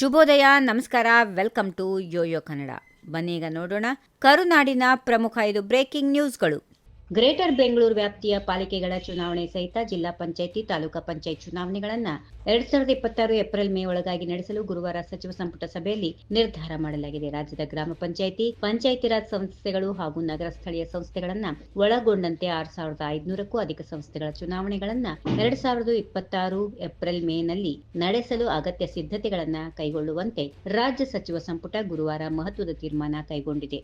ಶುಭೋದಯ, ನಮಸ್ಕಾರ, welcome to Yoyo Kannada. ಬನ್ನೀಗ ನೋಡೋಣ ಕರುನಾಡಿನ ಪ್ರಮುಖ 5 ಬ್ರೇಕಿಂಗ್ ನ್ಯೂಸ್ಗಳು. ಗ್ರೇಟರ್ ಬೆಂಗಳೂರು ವ್ಯಾಪ್ತಿಯ ಪಾಲಿಕೆಗಳ ಚುನಾವಣೆ ಸಹಿತ ಜಿಲ್ಲಾ ಪಂಚಾಯಿತಿ, ತಾಲೂಕಾ ಪಂಚಾಯತ್ ಚುನಾವಣೆಗಳನ್ನು 2026 ಏಪ್ರಿಲ್ ಮೇ ಒಳಗಾಗಿ ನಡೆಸಲು ಗುರುವಾರ ಸಚಿವ ಸಂಪುಟ ಸಭೆಯಲ್ಲಿ ನಿರ್ಧಾರ ಮಾಡಲಾಗಿದೆ. ರಾಜ್ಯದ ಗ್ರಾಮ ಪಂಚಾಯಿತಿ ರಾಜ್ ಸಂಸ್ಥೆಗಳು ಹಾಗೂ ನಗರ ಸ್ಥಳೀಯ ಸಂಸ್ಥೆಗಳನ್ನು ಒಳಗೊಂಡಂತೆ 6,500ಕ್ಕೂ ಅಧಿಕ ಸಂಸ್ಥೆಗಳ ಚುನಾವಣೆಗಳನ್ನು 2026 ಏಪ್ರಿಲ್ ಮೇನಲ್ಲಿ ನಡೆಸಲು ಅಗತ್ಯ ಸಿದ್ಧತೆಗಳನ್ನು ಕೈಗೊಳ್ಳುವಂತೆ ರಾಜ್ಯ ಸಚಿವ ಸಂಪುಟ ಗುರುವಾರ ಮಹತ್ವದ ತೀರ್ಮಾನ ಕೈಗೊಂಡಿದೆ.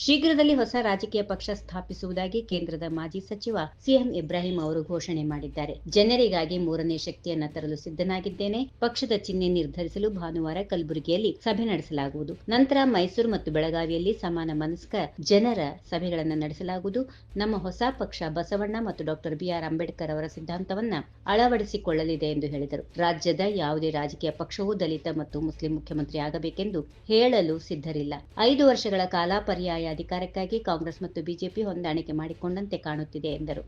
ಶೀಘ್ರದಲ್ಲಿ ಹೊಸ ರಾಜಕೀಯ ಪಕ್ಷ ಸ್ಥಾಪಿಸುವುದಾಗಿ ಕೇಂದ್ರದ ಮಾಜಿ ಸಚಿವ ಸಿಎಂ ಇಬ್ರಾಹಿಂ ಅವರು ಘೋಷಣೆ ಮಾಡಿದ್ದಾರೆ. ಜನರಿಗಾಗಿ ಮೂರನೇ ಶಕ್ತಿಯನ್ನ ತರಲು ಸಿದ್ಧನಾಗಿದ್ದೇನೆ. ಪಕ್ಷದ ಚಿಹ್ನೆ ನಿರ್ಧರಿಸಲು ಭಾನುವಾರ ಕಲಬುರಗಿಯಲ್ಲಿ ಸಭೆ ನಡೆಸಲಾಗುವುದು. ನಂತರ ಮೈಸೂರು ಮತ್ತು ಬೆಳಗಾವಿಯಲ್ಲಿ ಸಮಾನ ಮನಸ್ಕ ಜನರ ಸಭೆಗಳನ್ನು ನಡೆಸಲಾಗುವುದು. ನಮ್ಮ ಹೊಸ ಪಕ್ಷ ಬಸವಣ್ಣ ಮತ್ತು ಡಾಕ್ಟರ್ BR ಅಂಬೇಡ್ಕರ್ ಅವರ ಸಿದ್ಧಾಂತವನ್ನ ಅಳವಡಿಸಿಕೊಳ್ಳಲಿದೆ ಎಂದು ಹೇಳಿದರು. ರಾಜ್ಯದ ಯಾವುದೇ ರಾಜಕೀಯ ಪಕ್ಷವೂ ದಲಿತ ಮತ್ತು ಮುಸ್ಲಿಂ ಮುಖ್ಯಮಂತ್ರಿ ಆಗಬೇಕೆಂದು ಹೇಳಲು ಸಿದ್ಧರಿಲ್ಲ. 5 ವರ್ಷಗಳ ಕಾಲ ಪರ್ಯಾಯ ಅಧಿಕಾರಕ್ಕಾಗಿ ಕಾಂಗ್ರೆಸ್ ಮತ್ತು ಬಿಜೆಪಿ ಹೊಂದಾಣಿಕೆ ಮಾಡಿಕೊಂಡಂತೆ ಕಾಣುತ್ತಿದೆ ಎಂದರು.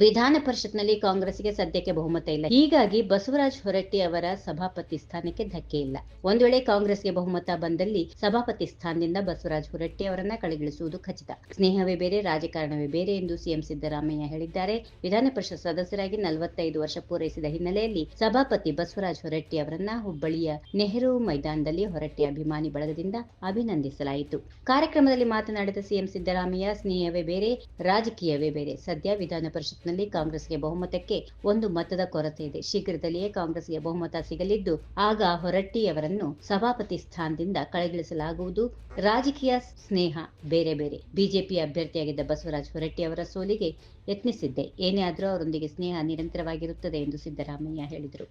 ವಿಧಾನ ಪರಿಷತ್ನಲ್ಲಿ ಕಾಂಗ್ರೆಸ್ಗೆ ಸದ್ಯಕ್ಕೆ ಬಹುಮತ ಇಲ್ಲ. ಹೀಗಾಗಿ ಬಸವರಾಜ ಹೊರಟ್ಟಿ ಅವರ ಸಭಾಪತಿ ಸ್ಥಾನಕ್ಕೆ ಧಕ್ಕೆ ಇಲ್ಲ. ಒಂದು ವೇಳೆ ಕಾಂಗ್ರೆಸ್ಗೆ ಬಹುಮತ ಬಂದಲ್ಲಿ ಸಭಾಪತಿ ಸ್ಥಾನದಿಂದ ಬಸವರಾಜ ಹೊರಟ್ಟಿ ಅವರನ್ನ ಕಳೆಗಿಳಿಸುವುದು ಖಚಿತ. ಸ್ನೇಹವೇ ಬೇರೆ, ರಾಜಕಾರಣವೇ ಬೇರೆ ಎಂದು ಸಿಎಂ ಸಿದ್ದರಾಮಯ್ಯ ಹೇಳಿದ್ದಾರೆ. ವಿಧಾನ ಪರಿಷತ್ ಸದಸ್ಯರಾಗಿ 45 ವರ್ಷ ಪೂರೈಸಿದ ಹಿನ್ನೆಲೆಯಲ್ಲಿ ಸಭಾಪತಿ ಬಸವರಾಜ ಹೊರಟ್ಟಿ ಅವರನ್ನ ಹುಬ್ಬಳ್ಳಿಯ ನೆಹರು ಮೈದಾನದಲ್ಲಿ ಹೊರಟ್ಟಿ ಅಭಿಮಾನಿ ಬಳಗದಿಂದ ಅಭಿನಂದಿಸಲಾಯಿತು. ಕಾರ್ಯಕ್ರಮದಲ್ಲಿ ಮಾತನಾಡಿದ ಸಿಎಂ ಸಿದ್ದರಾಮಯ್ಯ, ಸ್ನೇಹವೇ ಬೇರೆ, ರಾಜಕೀಯವೇ ಬೇರೆ. ಸದ್ಯ ವಿಧಾನ ಪರಿಷತ್ ನಲ್ಲಿ ಕಾಂಗ್ರೆಸ್ಗೆ ಬಹುಮತಕ್ಕೆ 1 ಮತದ ಕೊರತೆ ಇದೆ. ಶೀಘ್ರದಲ್ಲಿಯೇ ಕಾಂಗ್ರೆಸ್ಗೆ ಬಹುಮತ ಸಿಗಲಿದ್ದು ಆಗ ಹೊರಟ್ಟಿಯವರನ್ನು ಸಭಾಪತಿ ಸ್ಥಾನದಿಂದ ಕಳೆಗಿಳಿಸಲಾಗುವುದು. ರಾಜಕೀಯ ಸ್ನೇಹ ಬೇರೆ ಬೇರೆ. ಬಿಜೆಪಿ ಅಭ್ಯರ್ಥಿಯಾಗಿದ್ದ ಬಸವರಾಜ ಹೊರಟ್ಟಿ ಅವರ ಸೋಲಿಗೆ ಯತ್ನಿಸಿದ್ದೆ. ಏನೇ ಆದರೂ ಅವರೊಂದಿಗೆ ಸ್ನೇಹ ನಿರಂತರವಾಗಿರುತ್ತದೆ ಎಂದು ಸಿದ್ದರಾಮಯ್ಯ ಹೇಳಿದರು.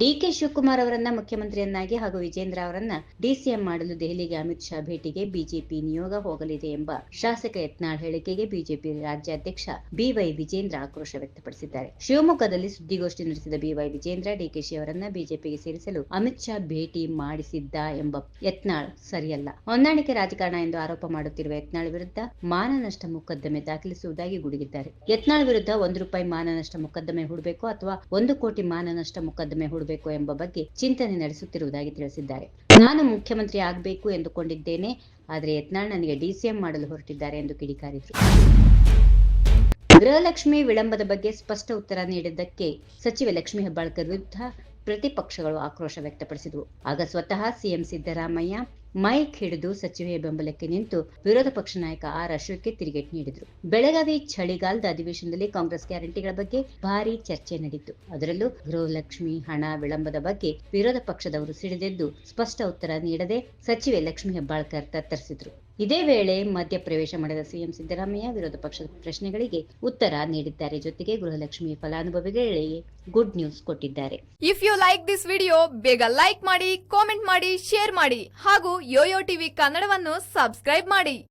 ಡಿಕೆ ಶಿವಕುಮಾರ್ ಅವರನ್ನ ಮುಖ್ಯಮಂತ್ರಿಯನ್ನಾಗಿ ಹಾಗೂ ವಿಜೇಂದ್ರ ಅವರನ್ನ ಡಿಸಿಎಂ ಮಾಡಲು ದೆಹಲಿಗೆ ಅಮಿತ್ ಶಾ ಭೇಟಿಗೆ ಬಿಜೆಪಿ ನಿಯೋಗ ಹೋಗಲಿದೆ ಎಂಬ ಶಾಸಕ ಯತ್ನಾಳ್ ಹೇಳಿಕೆಗೆ ಬಿಜೆಪಿ ರಾಜ್ಯಾಧ್ಯಕ್ಷ ಬಿವೈ ವಿಜೇಂದ್ರ ಆಕ್ರೋಶ ವ್ಯಕ್ತಪಡಿಸಿದ್ದಾರೆ. ಶಿವಮೊಗ್ಗದಲ್ಲಿ ಸುದ್ದಿಗೋಷ್ಠಿ ನಡೆಸಿದ ಬಿವೈ ವಿಜೇಂದ್ರ, ಡಿಕೆಶಿ ಅವರನ್ನ ಬಿಜೆಪಿಗೆ ಸೇರಿಸಲು ಅಮಿತ್ ಶಾ ಭೇಟಿ ಮಾಡಿಸಿದ್ದ ಎಂಬ ಯತ್ನಾಳ್ ಸರಿಯಲ್ಲ. ಹೊಂದಾಣಿಕೆ ರಾಜಕಾರಣ ಎಂದು ಆರೋಪ ಮಾಡುತ್ತಿರುವ ಯತ್ನಾಳ್ ವಿರುದ್ಧ ಮಾನನಷ್ಟ ಮೊಕದ್ದಮೆ ದಾಖಲಿಸುವುದಾಗಿ ಗುಡುಗಿದ್ದಾರೆ. ಯತ್ನಾಳ್ ವಿರುದ್ಧ ₹1 ಮಾನನಷ್ಟ ಮೊಕದ್ದಮೆ ಹೂಡಬೇಕು ಅಥವಾ 1 ಕೋಟಿ ಮಾನನಷ್ಟ ಮೊಕದ್ದಮೆ ಹೂಡಬೇಕು ಎಂಬ ಬಗ್ಗೆ ಚಿಂತನೆ ನಡೆಸುತ್ತಿರುವುದಾಗಿ ತಿಳಿಸಿದ್ದಾರೆ. ನಾನು ಮುಖ್ಯಮಂತ್ರಿ ಆಗಬೇಕು ಎಂದುಕೊಂಡಿದ್ದೇನೆ, ಆದರೆ ಯತ್ನಾಳ್ ನನಗೆ ಡಿಸಿಎಂ ಮಾಡಲು ಹೊರಟಿದ್ದಾರೆ ಎಂದು ಕಿಡಿಕಾರಿದರು. ಗೃಹಲಕ್ಷ್ಮಿ ವಿಳಂಬದ ಬಗ್ಗೆ ಸ್ಪಷ್ಟ ಉತ್ತರ ನೀಡಿದ್ದಕ್ಕೆ ಸಚಿವೆ ಲಕ್ಷ್ಮೀ ಹೆಬ್ಬಾಳ್ಕರ್ ವಿರುದ್ಧ ಪ್ರತಿಪಕ್ಷಗಳು ಆಕ್ರೋಶ ವ್ಯಕ್ತಪಡಿಸಿದವು. ಆಗ ಸ್ವತಃ ಸಿಎಂ ಸಿದ್ದರಾಮಯ್ಯ ಮೈಕ್ ಹಿಡಿದು ಸಚಿವೆಯ ಬೆಂಬಲಕ್ಕೆ ನಿಂತು ವಿರೋಧ ಪಕ್ಷ ನಾಯಕ ಆರ್ ಅಶೋಕ್ಗೆ ತಿರುಗೇಟು ನೀಡಿದರು. ಬೆಳಗಾವಿ ಚಳಿಗಾಲದ ಅಧಿವೇಶನದಲ್ಲಿ ಕಾಂಗ್ರೆಸ್ ಗ್ಯಾರಂಟಿಗಳ ಬಗ್ಗೆ ಭಾರೀ ಚರ್ಚೆ ನಡೆಯಿತು. ಅದರಲ್ಲೂ ಗೃಹಲಕ್ಷ್ಮಿ ಹಣ ವಿಳಂಬದ ಬಗ್ಗೆ ವಿರೋಧ ಪಕ್ಷದವರು ಸಿಡಿದೆದ್ದು ಸ್ಪಷ್ಟ ಉತ್ತರ ನೀಡದೆ ಸಚಿವೆ ಲಕ್ಷ್ಮೀ ಹೆಬ್ಬಾಳ್ಕರ್ ತತ್ತರಿಸಿದರು. ಇದೇ ವೇಳೆ ಮಧ್ಯಪ್ರವೇಶ ಮಾಡಿದ ಸಿಎಂ ಸಿದ್ದರಾಮಯ್ಯ ವಿರೋಧ ಪಕ್ಷದ ಪ್ರಶ್ನೆಗಳಿಗೆ ಉತ್ತರ ನೀಡಿದ್ದಾರೆ. ಜೊತೆಗೆ ಗೃಹಲಕ್ಷ್ಮಿ ಫಲಾನುಭವಿಗಳಿಗೆ ಗುಡ್ ನ್ಯೂಸ್ ಕೊಟ್ಟಿದ್ದಾರೆ. If you like this video, ಬೇಗ ಲೈಕ್ ಮಾಡಿ, ಕಾಮೆಂಟ್ ಮಾಡಿ, ಶೇರ್ ಮಾಡಿ ಹಾಗೂ ಯೋಯೋ ಟಿವಿ ಕನ್ನಡವನ್ನು ಸಬ್ಸ್ಕ್ರೈಬ್ ಮಾಡಿ.